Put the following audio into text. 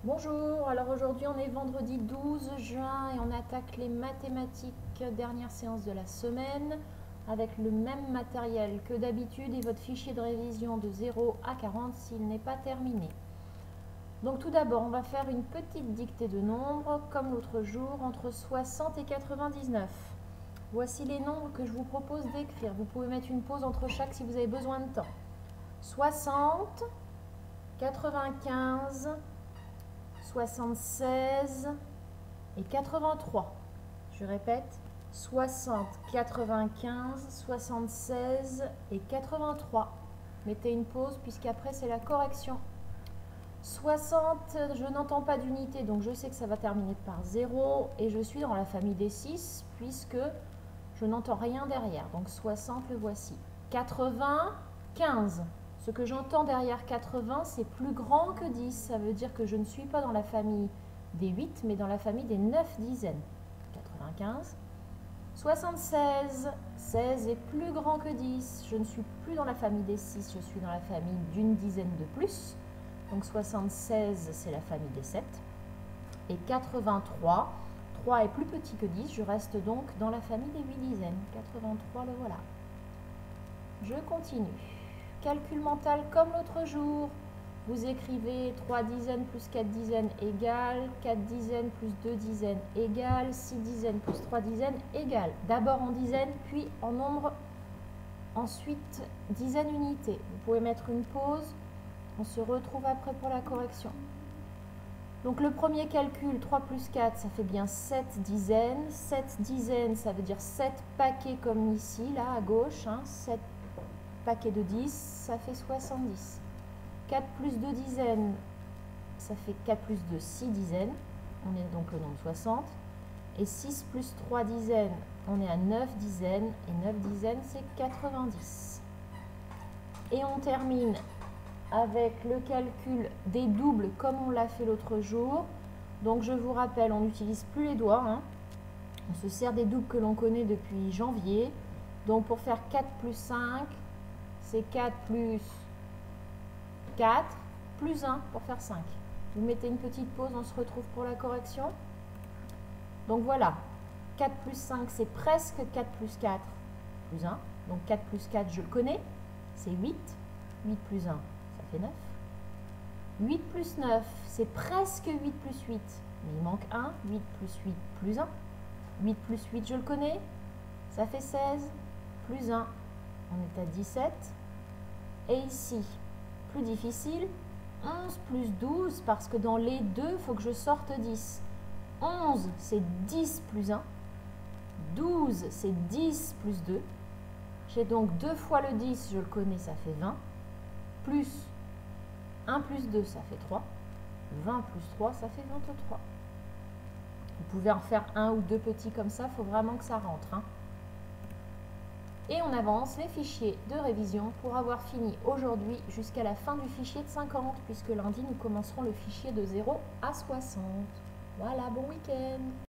Bonjour, alors aujourd'hui on est vendredi 12 juin et on attaque les mathématiques, dernière séance de la semaine, avec le même matériel que d'habitude et votre fichier de révision de 0 à 40 s'il n'est pas terminé. Donc tout d'abord on va faire une petite dictée de nombres comme l'autre jour entre 60 et 99. Voici les nombres que je vous propose d'écrire. Vous pouvez mettre une pause entre chaque si vous avez besoin de temps. 60, 95, 76 et 83. Je répète, 60, 95, 76 et 83. Mettez une pause puisqu'après c'est la correction. 60, je n'entends pas d'unité, donc je sais que ça va terminer par 0 et je suis dans la famille des 6 puisque je n'entends rien derrière. Donc 60, le voici. 80, 15. Ce que j'entends derrière 80, c'est plus grand que 10. Ça veut dire que je ne suis pas dans la famille des 8, mais dans la famille des 9 dizaines. 95. 76. 16 est plus grand que 10. Je ne suis plus dans la famille des 6, je suis dans la famille d'une dizaine de plus. Donc 76, c'est la famille des 7. Et 83. 3 est plus petit que 10. Je reste donc dans la famille des 8 dizaines. 83, le voilà. Je continue. Calcul mental comme l'autre jour. Vous écrivez 3 dizaines plus 4 dizaines égale 4 dizaines plus 2 dizaines égale 6 dizaines plus 3 dizaines égale. D'abord en dizaines, puis en nombre, ensuite dizaines unités. Vous pouvez mettre une pause. On se retrouve après pour la correction. Donc le premier calcul, 3 plus 4, ça fait bien 7 dizaines. 7 dizaines, ça veut dire 7 paquets comme ici, là à gauche. 7 paquets de 10, ça fait 70. 4 plus 2 dizaines, ça fait 4 plus 2, 6 dizaines. On est donc le nombre 60. Et 6 plus 3 dizaines, on est à 9 dizaines. Et 9 dizaines, c'est 90. Et on termine avec le calcul des doubles comme on l'a fait l'autre jour. Donc je vous rappelle, on n'utilise plus les doigts. On se sert des doubles que l'on connaît depuis janvier. Donc pour faire 4 plus 5, c'est 4 plus 4 plus 1 pour faire 5. Vous mettez une petite pause, on se retrouve pour la correction. Donc voilà, 4 plus 5, c'est presque 4 plus 4 plus 1. Donc 4 plus 4, je le connais, c'est 8. 8 plus 1, ça fait 9. 8 plus 9, c'est presque 8 plus 8. Mais il manque 1. 8 plus 8 plus 1. 8 plus 8, je le connais, ça fait 16 plus 1. On est à 17. Et ici, plus difficile, 11 plus 12, parce que dans les deux, il faut que je sorte 10. 11, c'est 10 plus 1. 12, c'est 10 plus 2. J'ai donc 2 fois le 10, je le connais, ça fait 20. Plus 1 plus 2, ça fait 3. 20 plus 3, ça fait 23. Vous pouvez en faire un ou deux petits comme ça, il faut vraiment que ça rentre. Et on avance les fichiers de révision pour avoir fini aujourd'hui jusqu'à la fin du fichier de 50, puisque lundi, nous commencerons le fichier de 0 à 60. Voilà, bon week-end!